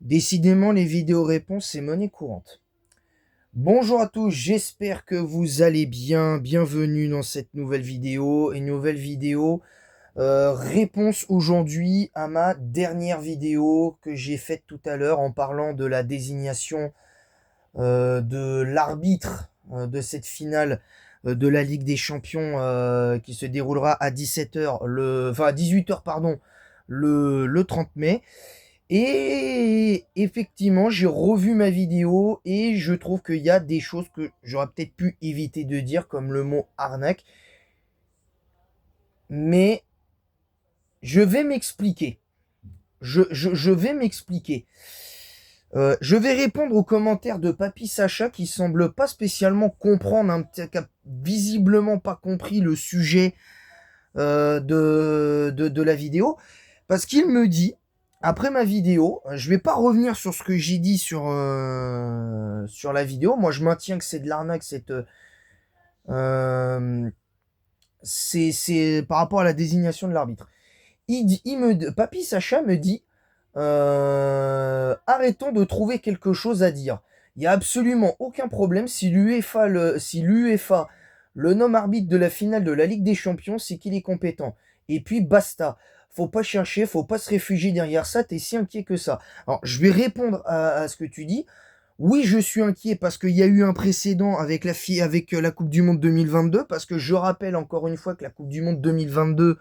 Décidément, les vidéos-réponses, c'est monnaie courante. Bonjour à tous, j'espère que vous allez bien. Bienvenue dans cette nouvelle vidéo. Réponse aujourd'hui à ma dernière vidéo que j'ai faite tout à l'heure en parlant de la désignation de l'arbitre de cette finale de la Ligue des Champions qui se déroulera à 17h, à 18h, pardon, le 30 mai. Et effectivement, j'ai revu ma vidéo et je trouve qu'il y a des choses que j'aurais peut-être pu éviter de dire, comme le mot arnaque. Mais je vais m'expliquer. Je vais m'expliquer. Je vais répondre aux commentaires de Papy Sacha qui semble pas spécialement comprendre, qui a visiblement pas compris le sujet de la vidéo. Parce qu'il me dit, après ma vidéo, je vais pas revenir sur ce que j'ai dit sur la vidéo. Moi, je maintiens que c'est de l'arnaque. C'est par rapport à la désignation de l'arbitre. Papy Sacha me dit, arrêtons de trouver quelque chose à dire. Il n'y a absolument aucun problème si l'UEFA le nomme arbitre de la finale de la Ligue des Champions, c'est qu'il est compétent. Et puis basta. Faut pas chercher, faut pas se réfugier derrière ça, t'es si inquiet que ça. Alors, je vais répondre à ce que tu dis. Oui, je suis inquiet parce qu'il y a eu un précédent avec la Coupe du Monde 2022, parce que je rappelle encore une fois que la Coupe du Monde 2022,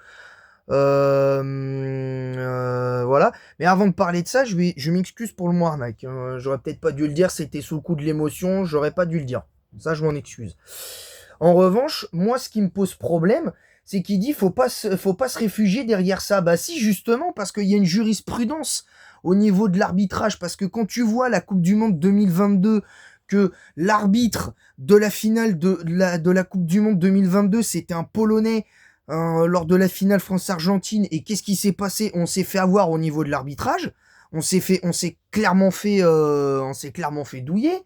voilà. Mais avant de parler de ça, je m'excuse pour le mot arnaque. J'aurais peut-être pas dû le dire, c'était sous le coup de l'émotion, j'aurais pas dû le dire. Ça, je m'en excuse. En revanche, moi, ce qui me pose problème, c'est qu'il dit faut pas se réfugier derrière ça. Bah si, justement, parce qu'il y a une jurisprudence au niveau de l'arbitrage. Parce que quand tu vois la Coupe du Monde 2022, que l'arbitre de la finale de la Coupe du Monde 2022, c'était un Polonais lors de la finale France-Argentine. Et qu'est-ce qui s'est passé? On s'est fait avoir au niveau de l'arbitrage. On s'est clairement fait douiller,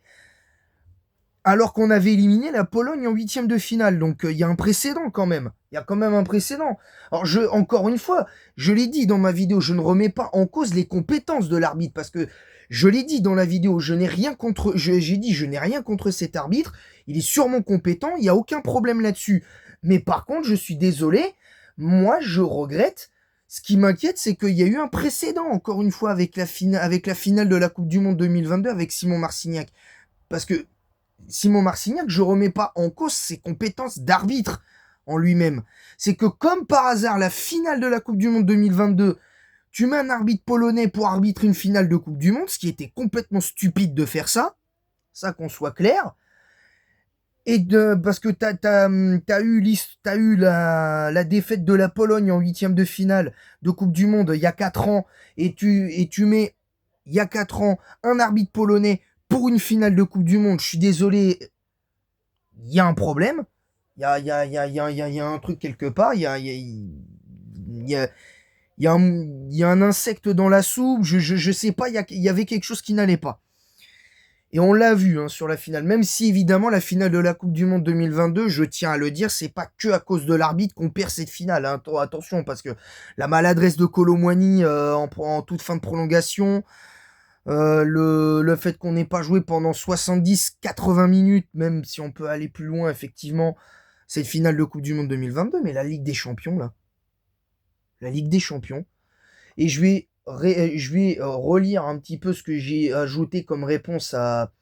alors qu'on avait éliminé la Pologne en huitième de finale. Donc il y a un précédent quand même. Il y a quand même un précédent. Alors encore une fois, je l'ai dit dans ma vidéo, je ne remets pas en cause les compétences de l'arbitre, parce que je l'ai dit dans la vidéo, j'ai dit je n'ai rien contre cet arbitre. Il est sûrement compétent, il n'y a aucun problème là-dessus. Mais par contre, je suis désolé, moi je regrette. Ce qui m'inquiète, c'est qu'il y a eu un précédent, encore une fois, avec la finale de la Coupe du Monde 2022 avec Simon Marcignac. Parce que Simon Marcignac, je remets pas en cause ses compétences d'arbitre en lui-même. C'est que comme par hasard, la finale de la Coupe du Monde 2022, tu mets un arbitre polonais pour arbitrer une finale de Coupe du Monde, ce qui était complètement stupide de faire ça qu'on soit clair. Parce que t'as eu la défaite de la Pologne en huitième de finale de Coupe du Monde il y a 4 ans, et tu mets il y a 4 ans un arbitre polonais pour une finale de Coupe du Monde. Je suis désolé, il y a un problème. Il y a un truc quelque part. Il y a un insecte dans la soupe. Je sais pas, il y avait quelque chose qui n'allait pas. Et on l'a vu sur la finale. Même si évidemment la finale de la Coupe du Monde 2022, je tiens à le dire, c'est pas que à cause de l'arbitre qu'on perd cette finale. Attention, parce que la maladresse de Kolo Muani en toute fin de prolongation, le fait qu'on n'ait pas joué pendant 70-80 minutes, même si on peut aller plus loin, effectivement, cette finale de Coupe du Monde 2022, mais la Ligue des Champions, là. La Ligue des Champions. Et je vais relire un petit peu ce que j'ai ajouté comme réponse à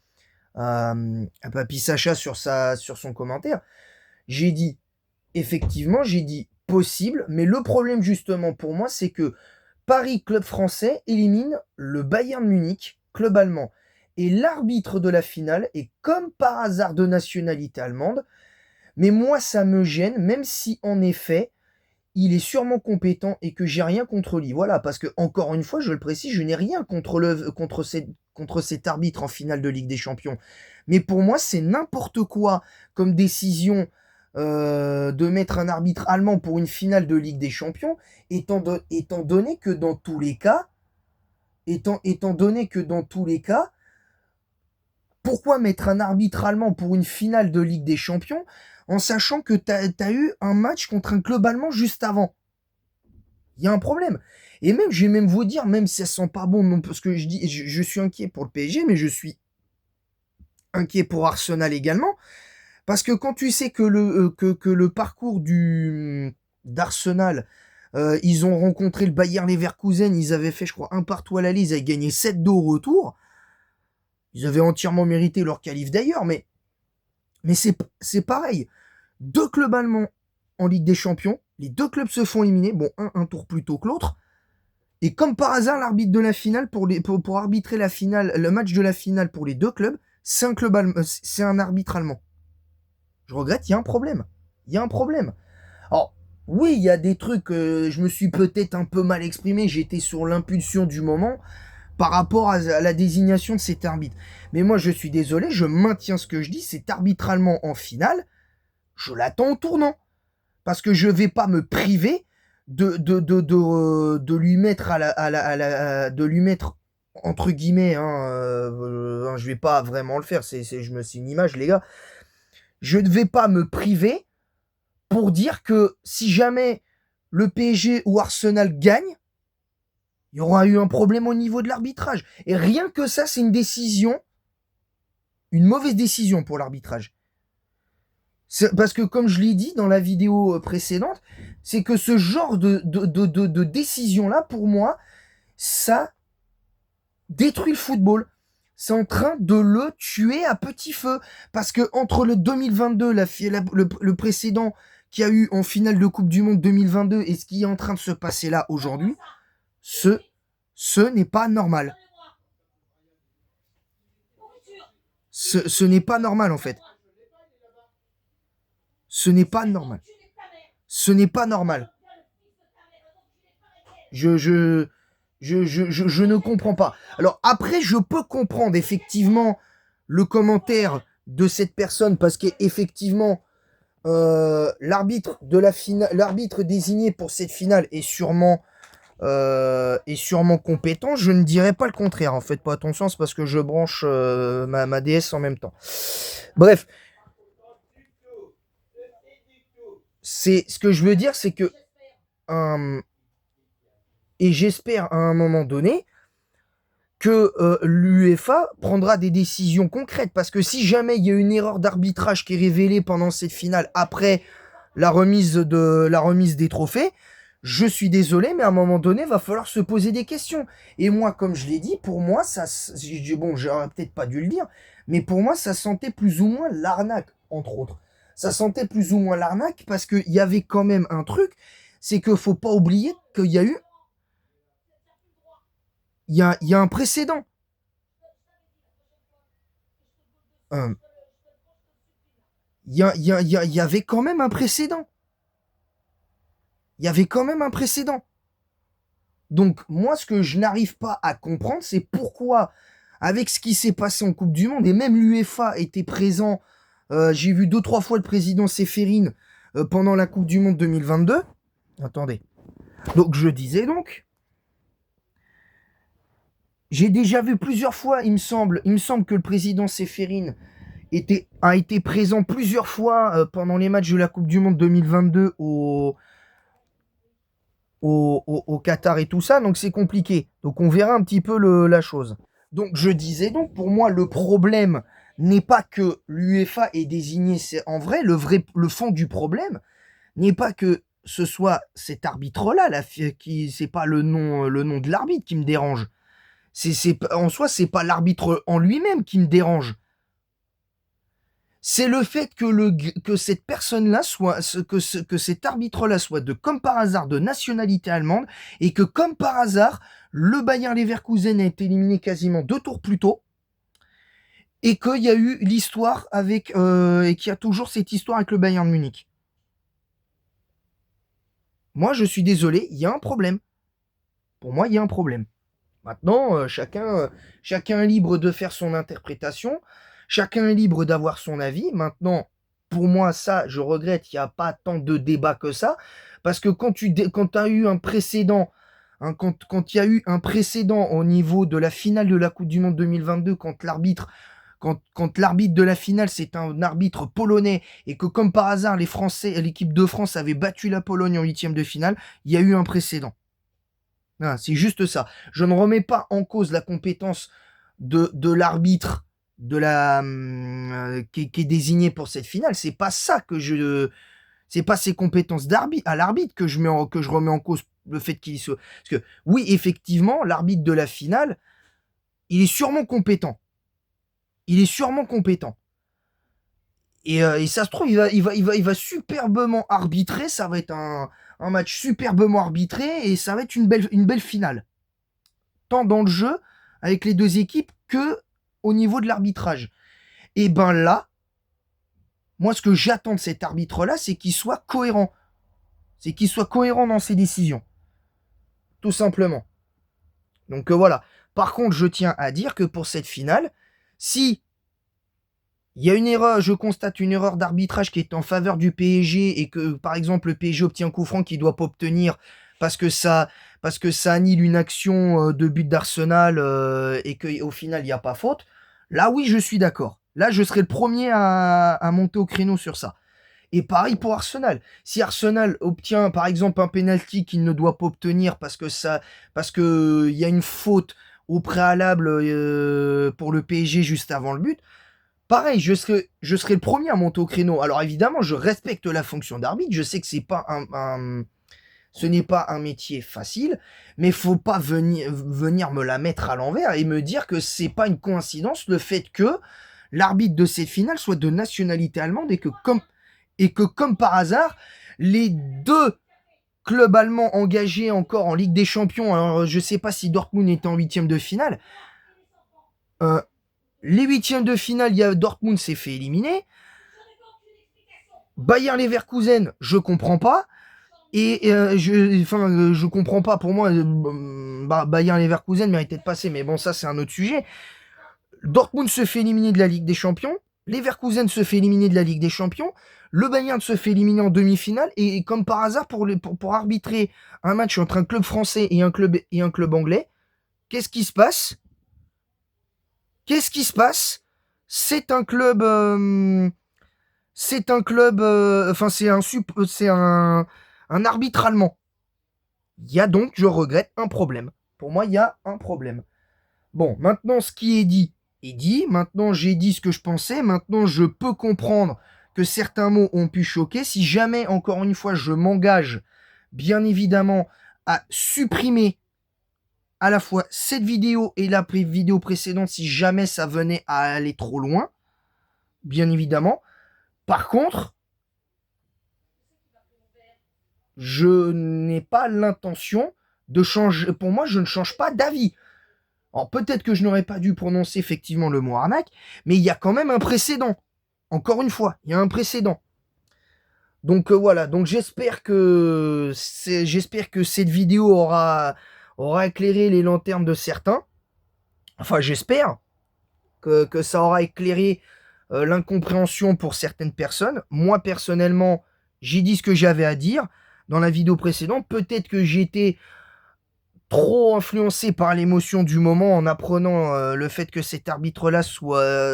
Papy Sacha sur son commentaire. J'ai dit, effectivement, j'ai dit possible, mais le problème justement pour moi, c'est que Paris, club français, élimine le Bayern Munich, club allemand. Et l'arbitre de la finale est comme par hasard de nationalité allemande. Mais moi, ça me gêne, même si en effet, il est sûrement compétent et que j'ai rien contre lui. Voilà, parce que, encore une fois, je le précise, je n'ai rien contre cet arbitre en finale de Ligue des Champions. Mais pour moi, c'est n'importe quoi comme décision de mettre un arbitre allemand pour une finale de Ligue des Champions, étant donné que dans tous les cas, étant donné que dans tous les cas, pourquoi mettre un arbitre allemand pour une finale de Ligue des Champions en sachant que t'as eu un match contre un club allemand juste avant? Il y a un problème. Et même, je vais même vous dire, même si ça sent pas bon, non, parce que je suis inquiet pour le PSG, mais je suis inquiet pour Arsenal également. Parce que quand tu sais que le parcours d'Arsenal, ils ont rencontré le Bayer Leverkusen, ils avaient fait, je crois, 1-1 à l'aller, ils avaient gagné 7-2 au retour. Ils avaient entièrement mérité leur qualif d'ailleurs, mais c'est pareil. 2 clubs allemands en Ligue des Champions, les 2 clubs se font éliminer, bon, un tour plus tôt que l'autre. Et comme par hasard, l'arbitre de la finale, pour arbitrer la finale, le match de la finale pour les 2 clubs, c'est un arbitre allemand. Je regrette, il y a un problème. Il y a un problème. Alors, oui, il y a des trucs, je me suis peut-être un peu mal exprimé, j'étais sur l'impulsion du moment par rapport à la désignation de cet arbitre. Mais moi, je suis désolé, je maintiens ce que je dis, c'est arbitralement en finale, je l'attends au tournant. Parce que je vais pas me priver de lui mettre de lui mettre entre guillemets, je vais pas vraiment le faire, c'est une image, les gars. Je ne vais pas me priver pour dire que si jamais le PSG ou Arsenal gagne, il y aura eu un problème au niveau de l'arbitrage. Et rien que ça, c'est une mauvaise décision pour l'arbitrage. Parce que comme je l'ai dit dans la vidéo précédente, c'est que ce genre de décision-là, pour moi, ça détruit le football. C'est en train de le tuer à petit feu. Parce que entre le 2022, le précédent qu'il y a eu en finale de Coupe du Monde 2022 et ce qui est en train de se passer là aujourd'hui, ce n'est pas normal. Ce n'est pas normal en fait. Ce n'est pas normal. Ce n'est pas normal. Je ne comprends pas. Alors après, je peux comprendre effectivement le commentaire de cette personne parce qu'effectivement, l'arbitre désigné pour cette finale est sûrement compétent. Je ne dirais pas le contraire. En fait, pas attention, c'est parce que je branche ma DS en même temps. Bref. Ce que je veux dire, c'est que et j'espère à un moment donné que l'UEFA prendra des décisions concrètes. Parce que si jamais il y a une erreur d'arbitrage qui est révélée pendant cette finale après la remise des trophées, je suis désolé, mais à un moment donné, il va falloir se poser des questions. Et moi, comme je l'ai dit, pour moi, j'aurais peut-être pas dû le dire, mais pour moi, ça sentait plus ou moins l'arnaque, entre autres. Ça sentait plus ou moins l'arnaque parce qu'il y avait quand même un truc, c'est qu'il faut pas oublier qu'il y a eu il y a un précédent. Il y avait quand même un précédent. Il y avait quand même un précédent. Donc, moi, ce que je n'arrive pas à comprendre, c'est pourquoi, avec ce qui s'est passé en Coupe du Monde, et même l'UEFA était présent, j'ai vu 2-3 fois le président Séphérine pendant la Coupe du Monde 2022. Attendez. Donc, je disais donc, j'ai déjà vu plusieurs fois, il me semble que le président Séphérine a été présent plusieurs fois pendant les matchs de la Coupe du Monde 2022 au Qatar et tout ça, donc c'est compliqué. Donc on verra un petit peu la chose. Donc je disais donc, pour moi, le problème n'est pas que l'UEFA ait désigné, c'est en vrai, le fond du problème n'est pas que ce soit cet arbitre-là, c'est pas le nom de l'arbitre qui me dérange. En soi, c'est pas l'arbitre en lui-même qui me dérange. C'est le fait que cette personne-là que cet arbitre-là soit comme par hasard de nationalité allemande et que comme par hasard, le Bayer Leverkusen a été éliminé quasiment 2 tours plus tôt et qu'il y a eu l'histoire et qu'il y a toujours cette histoire avec le Bayern Munich. Moi, je suis désolé, il y a un problème. Pour moi, il y a un problème. Maintenant, chacun est libre de faire son interprétation. Chacun est libre d'avoir son avis. Maintenant, pour moi, ça, je regrette, il n'y a pas tant de débat que ça. Parce que quand tu as eu un précédent, quand il y a eu un précédent au niveau de la finale de la Coupe du Monde 2022, quand l'arbitre de la finale, c'est un arbitre polonais, et que comme par hasard, l'équipe de France avait battu la Pologne en 8e de finale, il y a eu un précédent. Voilà, c'est juste ça. Je ne remets pas en cause la compétence de l'arbitre qui est désigné pour cette finale. C'est pas ça que je... C'est pas ses compétences d'arbitre à l'arbitre que je remets en cause le fait qu'il soit... Parce que oui, effectivement, l'arbitre de la finale, il est sûrement compétent. Il est sûrement compétent. Et ça se trouve, il va superbement arbitrer. Ça va être un match superbement arbitré et ça va être une belle finale. Tant dans le jeu, avec les deux équipes, que au niveau de l'arbitrage. Et ben là, moi, ce que j'attends de cet arbitre-là, c'est qu'il soit cohérent. C'est qu'il soit cohérent dans ses décisions. Tout simplement. Donc voilà. Par contre, je tiens à dire que pour cette finale, si il y a une erreur, je constate une erreur d'arbitrage qui est en faveur du PSG et que, par exemple, le PSG obtient un coup franc qu'il ne doit pas obtenir parce que ça annule une action de but d'Arsenal et qu'au final, il n'y a pas faute, là, oui, je suis d'accord. Là, je serai le premier à monter au créneau sur ça. Et pareil pour Arsenal. Si Arsenal obtient, par exemple, un penalty qu'il ne doit pas obtenir parce que il y a une faute au préalable pour le PSG juste avant le but, pareil, je serai le premier à monter au créneau. Alors évidemment, je respecte la fonction d'arbitre. Je sais que ce n'est pas un métier facile, mais faut pas venir me la mettre à l'envers et me dire que c'est pas une coïncidence le fait que l'arbitre de cette finale soit de nationalité allemande et que comme par hasard, les deux clubs allemands engagés encore en Ligue des Champions, alors je sais pas si Dortmund est en huitième de finale, les huitièmes de finale, il y a Dortmund s'est fait éliminer. Bayer Leverkusen, je comprends pas. Et je comprends pas. Pour moi, Bayer Leverkusen méritait de passer, mais bon, ça c'est un autre sujet. Dortmund se fait éliminer de la Ligue des Champions. Leverkusen se fait éliminer de la Ligue des Champions. Le Bayern se fait éliminer en demi-finale. Et comme par hasard, pour arbitrer un match entre un club français et un club anglais, qu'est-ce qui se passe? C'est un club, c'est un arbitre allemand. Il y a donc, je regrette, un problème. Pour moi, il y a un problème. Bon, maintenant, ce qui est dit est dit. Maintenant, j'ai dit ce que je pensais. Maintenant, je peux comprendre que certains mots ont pu choquer. Si jamais, encore une fois, je m'engage, bien évidemment, à supprimer à la fois cette vidéo et la vidéo précédente si jamais ça venait à aller trop loin, bien évidemment. Par contre, je n'ai pas l'intention de changer. Pour moi, je ne change pas d'avis. Alors peut-être que je n'aurais pas dû prononcer effectivement le mot arnaque, mais il y a quand même un précédent. Encore une fois, il y a un précédent. Donc voilà, donc j'espère que cette vidéo aura éclairé les lanternes de certains. Enfin, j'espère que ça aura éclairé l'incompréhension pour certaines personnes. Moi, personnellement, j'ai dit ce que j'avais à dire dans la vidéo précédente. Peut-être que j'étais trop influencé par l'émotion du moment en apprenant le fait que cet arbitre-là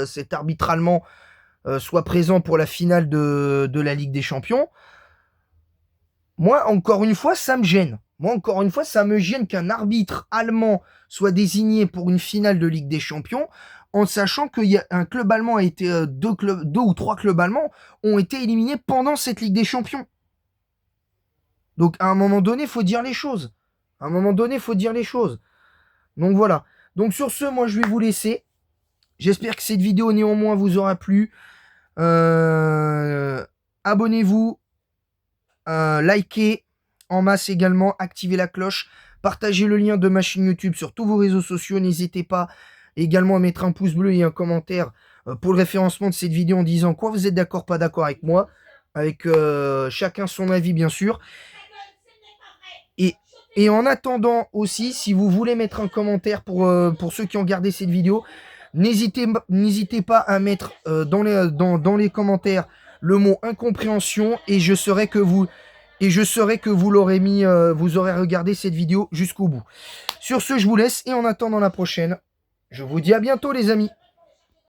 cet arbitre allemand soit présent pour la finale de la Ligue des Champions. Moi, encore une fois, ça me gêne. Moi, encore une fois, ça me gêne qu'un arbitre allemand soit désigné pour une finale de Ligue des Champions, en sachant qu'il y a un club allemand a été deux ou trois clubs allemands ont été éliminés pendant cette Ligue des Champions. Donc, à un moment donné, il faut dire les choses. Donc voilà. Donc sur ce, moi, je vais vous laisser. J'espère que cette vidéo néanmoins vous aura plu. Abonnez-vous. Likez en masse également, activez la cloche, partagez le lien de ma chaîne YouTube sur tous vos réseaux sociaux, n'hésitez pas également à mettre un pouce bleu et un commentaire pour le référencement de cette vidéo en disant quoi vous êtes d'accord, pas d'accord avec moi, avec chacun son avis bien sûr. Et en attendant aussi, si vous voulez mettre un commentaire pour ceux qui ont regardé cette vidéo, n'hésitez pas à mettre dans les commentaires le mot incompréhension et je saurai que vous l'aurez mis, vous aurez regardé cette vidéo jusqu'au bout. Sur ce, je vous laisse et en attendant la prochaine, je vous dis à bientôt les amis.